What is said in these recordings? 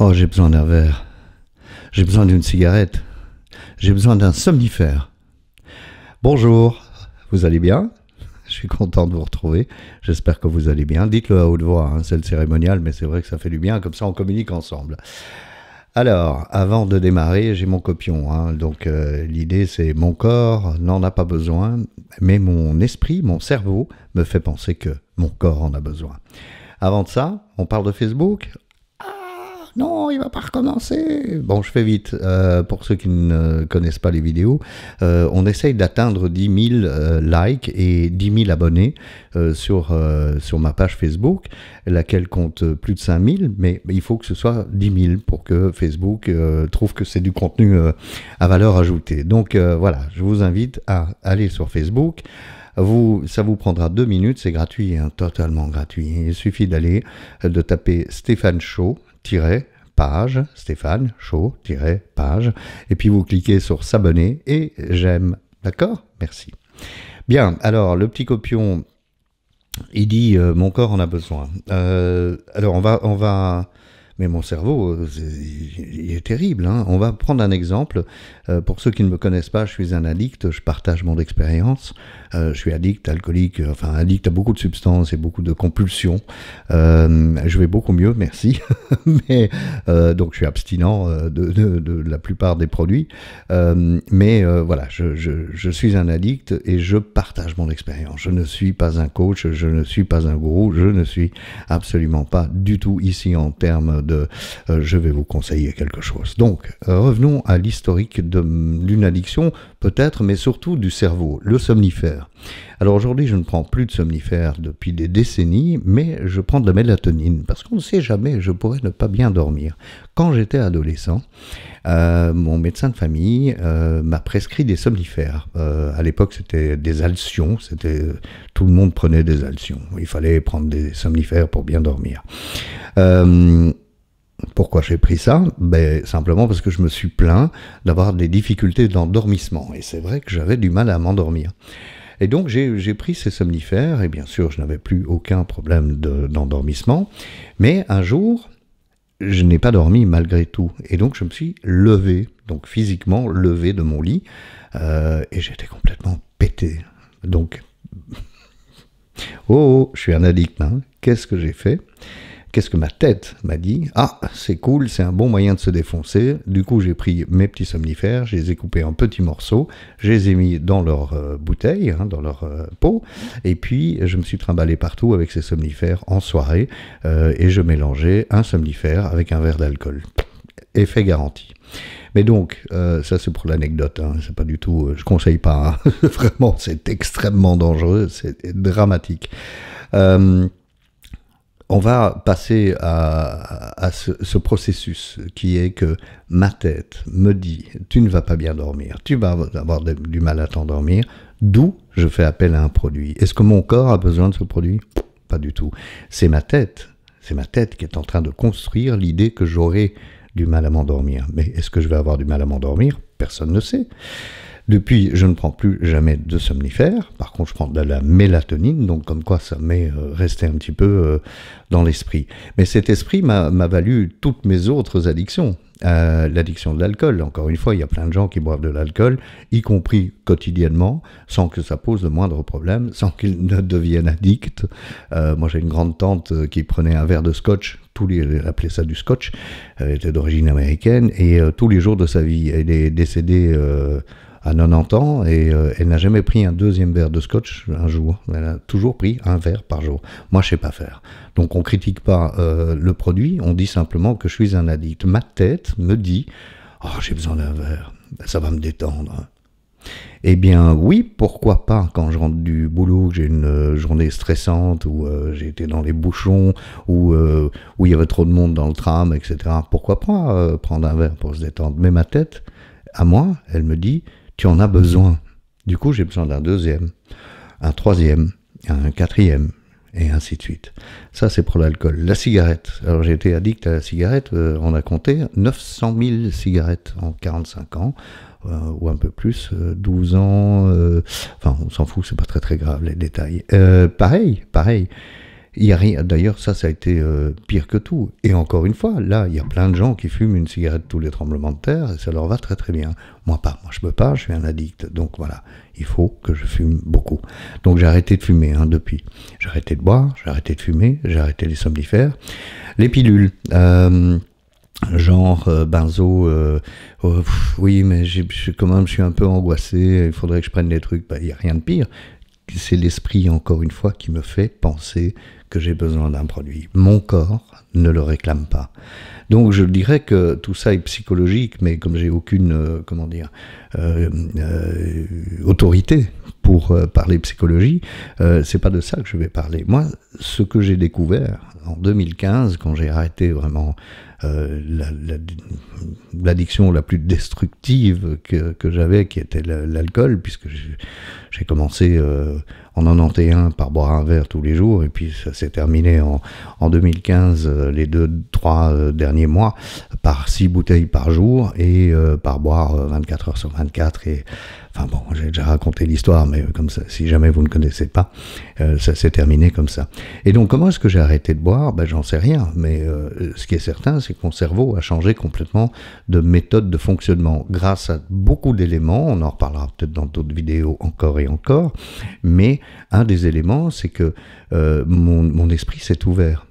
Oh, j'ai besoin d'un verre. J'ai besoin d'une cigarette. J'ai besoin d'un somnifère. Bonjour, vous allez bien? Je suis content de vous retrouver. J'espère que vous allez bien. Dites-le à haute voix, hein, c'est le cérémonial, mais c'est vrai que ça fait du bien, comme ça on communique ensemble. Alors, avant de démarrer, j'ai mon copion. Hein, donc, l'idée, c'est mon corps n'en a pas besoin, mais mon esprit, mon cerveau, me fait penser que mon corps en a besoin. Avant de ça, on parle de Facebook. Non, il va pas recommencer. Bon, je fais vite. Pour ceux qui ne connaissent pas les vidéos, on essaye d'atteindre 10 000 likes et 10 000 abonnés sur ma page Facebook, laquelle compte plus de 5 000, mais il faut que ce soit 10 000 pour que Facebook trouve que c'est du contenu à valeur ajoutée. Donc voilà, je vous invite à aller sur Facebook. Ça vous prendra 2 minutes, c'est gratuit, hein, totalement gratuit. Il suffit d'aller, de taper Stéphane Chaud, page, Stéphane Chaud, page, et puis vous cliquez sur s'abonner et j'aime, d'accord? Merci. Bien, alors le petit copion, il dit mon corps en a besoin. Alors on va mais mon cerveau, il est terrible. Hein. On va prendre un exemple. Pour ceux qui ne me connaissent pas, je suis un addict, je partage mon expérience. Je suis addict, alcoolique, enfin addict à beaucoup de substances et beaucoup de compulsions. Je vais beaucoup mieux, merci. Mais donc je suis abstinent de la plupart des produits. Mais voilà, je suis un addict et je partage mon expérience. Je ne suis pas un coach, je ne suis pas un gourou, je ne suis absolument pas du tout ici en termes je vais vous conseiller quelque chose. Donc, revenons à l'historique d'une addiction, peut-être, mais surtout du cerveau, le somnifère. Alors aujourd'hui, je ne prends plus de somnifère depuis des décennies, mais je prends de la mélatonine, parce qu'on ne sait jamais, je pourrais ne pas bien dormir. Quand j'étais adolescent, mon médecin de famille m'a prescrit des somnifères. À l'époque, c'était des alcions, tout le monde prenait des alcions. Il fallait prendre des somnifères pour bien dormir. Pourquoi j'ai pris ça? Ben, simplement parce que je me suis plaint d'avoir des difficultés d'endormissement. Et c'est vrai que j'avais du mal à m'endormir. Et donc j'ai pris ces somnifères, et bien sûr je n'avais plus aucun problème d'endormissement. Mais un jour, je n'ai pas dormi malgré tout. Et donc je me suis levé, donc physiquement levé de mon lit, et j'étais complètement pété. Donc, oh, je suis un addict, hein. Qu'est-ce que j'ai fait? Qu'est-ce que ma tête m'a dit? Ah, c'est cool, c'est un bon moyen de se défoncer. Du coup, j'ai pris mes petits somnifères, je les ai coupés en petits morceaux, je les ai mis dans leur bouteille, hein, dans leur pot, et puis je me suis trimballé partout avec ces somnifères en soirée, et je mélangeais un somnifère avec un verre d'alcool. Effet garanti. Mais donc, ça c'est pour l'anecdote, hein, c'est pas du tout, je conseille pas, hein. Vraiment, c'est extrêmement dangereux, c'est dramatique. On va passer à ce processus qui est que ma tête me dit « tu ne vas pas bien dormir, tu vas avoir du mal à t'endormir », d'où je fais appel à un produit. Est-ce que mon corps a besoin de ce produit? Pas du tout. C'est ma tête qui est en train de construire l'idée que j'aurai du mal à m'endormir. Mais est-ce que je vais avoir du mal à m'endormir? Personne ne sait. Depuis, je ne prends plus jamais de somnifères. Par contre, je prends de la mélatonine, donc comme quoi ça m'est resté un petit peu dans l'esprit. Mais cet esprit m'a valu toutes mes autres addictions. L'addiction de l'alcool, encore une fois, il y a plein de gens qui boivent de l'alcool, y compris quotidiennement, sans que ça pose le moindre problème, sans qu'ils ne deviennent addicts. Moi, j'ai une grande tante qui prenait un verre de scotch, elle appelait ça du scotch, elle était d'origine américaine, et tous les jours de sa vie, elle est décédée à 90 ans, et elle n'a jamais pris un deuxième verre de scotch un jour. Elle a toujours pris un verre par jour. Moi, je sais pas faire. Donc, on critique pas le produit, on dit simplement que je suis un addict. Ma tête me dit « Oh, j'ai besoin d'un verre, ça va me détendre. » Eh bien, oui, pourquoi pas quand je rentre du boulot, j'ai une journée stressante, ou j'ai été dans les bouchons, ou où il y avait trop de monde dans le tram, etc. Pourquoi pas prendre un verre pour se détendre? Mais ma tête, à moi, elle me dit tu en as besoin. Du coup, j'ai besoin d'un deuxième, un troisième, un quatrième, et ainsi de suite. Ça, c'est pour l'alcool. La cigarette. Alors, j'ai été addict à la cigarette. On a compté 900 000 cigarettes en 45 ans, ou un peu plus, 12 ans. Enfin, on s'en fout, c'est pas très très grave, les détails. Pareil. Il y a rien. D'ailleurs, ça a été pire que tout. Et encore une fois, là, il y a plein de gens qui fument une cigarette tous les tremblements de terre et ça leur va très très bien. Moi pas. Moi je peux pas. Je suis un addict. Donc voilà, il faut que je fume beaucoup. Donc j'ai arrêté de fumer depuis. J'ai arrêté de boire, j'ai arrêté de fumer, j'ai arrêté les somnifères, les pilules. Genre benzo, oui, mais quand même, je suis un peu angoissé. Il faudrait que je prenne des trucs. Il n'y a rien de pire. C'est l'esprit, encore une fois, qui me fait penser que j'ai besoin d'un produit. Mon corps ne le réclame pas. Donc je dirais que tout ça est psychologique, mais comme j'ai aucune, autorité pour parler psychologie, c'est pas de ça que je vais parler. Moi, ce que j'ai découvert en 2015, quand j'ai arrêté vraiment l'addiction la plus destructive que j'avais, qui était l'alcool, puisque j'ai commencé en 91 par boire un verre tous les jours, et puis ça s'est terminé en 2015, les 2-3 derniers mois, par 6 bouteilles par jour, et par boire 24 heures sur 24, et enfin bon, j'ai déjà raconté l'histoire, mais comme ça, si jamais vous ne connaissez pas, ça s'est terminé comme ça. Et donc, comment est-ce que j'ai arrêté de boire? J'en sais rien, mais ce qui est certain, c'est que mon cerveau a changé complètement de méthode de fonctionnement, grâce à beaucoup d'éléments, on en reparlera peut-être dans d'autres vidéos encore et encore, mais un des éléments, c'est que mon esprit s'est ouvert.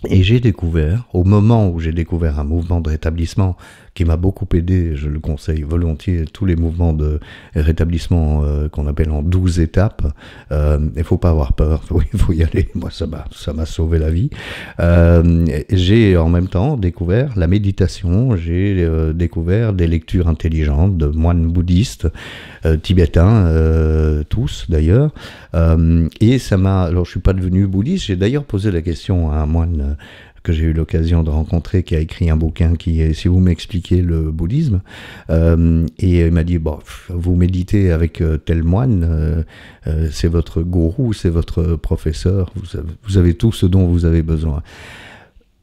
Et j'ai découvert, au moment où j'ai découvert un mouvement de rétablissement qui m'a beaucoup aidé, je le conseille volontiers, tous les mouvements de rétablissement qu'on appelle en 12 étapes, il faut pas avoir peur, il faut y aller, moi ça m'a sauvé la vie. J'ai en même temps découvert la méditation, j'ai découvert des lectures intelligentes de moines bouddhistes, tibétains, tous d'ailleurs, et ça m'a, alors je suis pas devenu bouddhiste, j'ai d'ailleurs posé la question à un moine que j'ai eu l'occasion de rencontrer, qui a écrit un bouquin qui est « Si vous m'expliquez le bouddhisme », et il m'a dit « Bon, vous méditez avec tel moine, c'est votre gourou, c'est votre professeur, vous avez tout ce dont vous avez besoin ».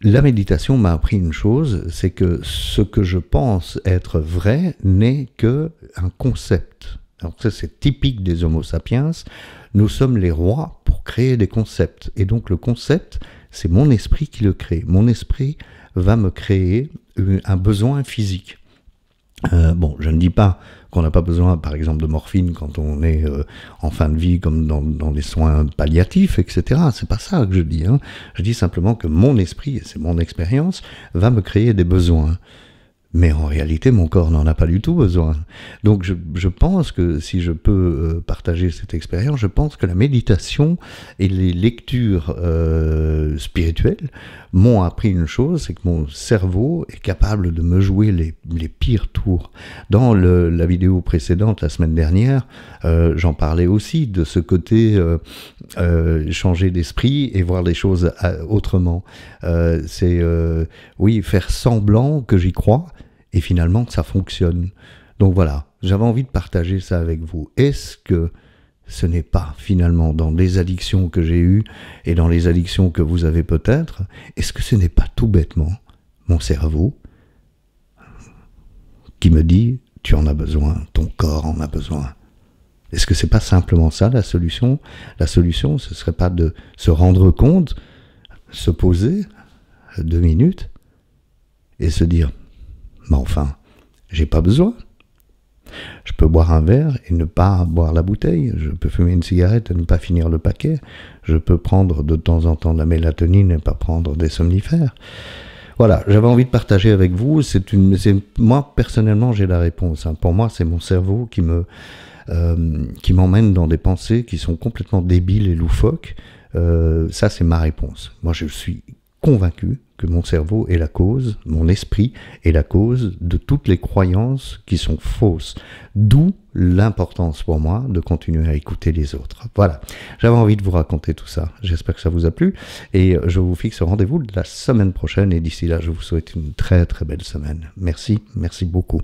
La méditation m'a appris une chose, c'est que ce que je pense être vrai n'est qu'un concept. Alors ça, c'est typique des Homo sapiens. Nous sommes les rois pour créer des concepts. Et donc le concept, c'est mon esprit qui le crée. Mon esprit va me créer un besoin physique. Bon, je ne dis pas qu'on n'a pas besoin, par exemple, de morphine quand on est en fin de vie, comme dans les soins palliatifs, etc. C'est pas ça que je dis. Je dis simplement que mon esprit, et c'est mon expérience, va me créer des besoins. Mais en réalité, mon corps n'en a pas du tout besoin. Donc je pense que si je peux partager cette expérience, je pense que la méditation et les lectures spirituelles m'ont appris une chose, c'est que mon cerveau est capable de me jouer les pires tours. Dans la vidéo précédente, la semaine dernière, j'en parlais aussi de ce côté changer d'esprit et voir les choses autrement. C'est, oui, faire semblant que j'y crois, et finalement que ça fonctionne. Donc voilà, j'avais envie de partager ça avec vous. Est-ce que ce n'est pas finalement dans les addictions que j'ai eues et dans les addictions que vous avez peut-être, est-ce que ce n'est pas tout bêtement mon cerveau qui me dit « tu en as besoin, ton corps en a besoin ». Est-ce que c'est pas simplement ça la solution? La solution, ce serait pas de se rendre compte, se poser 2 minutes et se dire « mais enfin, j'ai pas besoin ». Je peux boire un verre et ne pas boire la bouteille. Je peux fumer une cigarette et ne pas finir le paquet. Je peux prendre de temps en temps de la mélatonine et ne pas prendre des somnifères. Voilà, j'avais envie de partager avec vous. Moi, personnellement, j'ai la réponse. Pour moi, c'est mon cerveau qui m'emmène dans des pensées qui sont complètement débiles et loufoques. Ça, c'est ma réponse. Moi, je suis convaincu que mon cerveau est la cause, mon esprit est la cause de toutes les croyances qui sont fausses. D'où l'importance pour moi de continuer à écouter les autres. Voilà, j'avais envie de vous raconter tout ça. J'espère que ça vous a plu et je vous fixe rendez-vous la semaine prochaine et d'ici là, je vous souhaite une très très belle semaine. Merci beaucoup.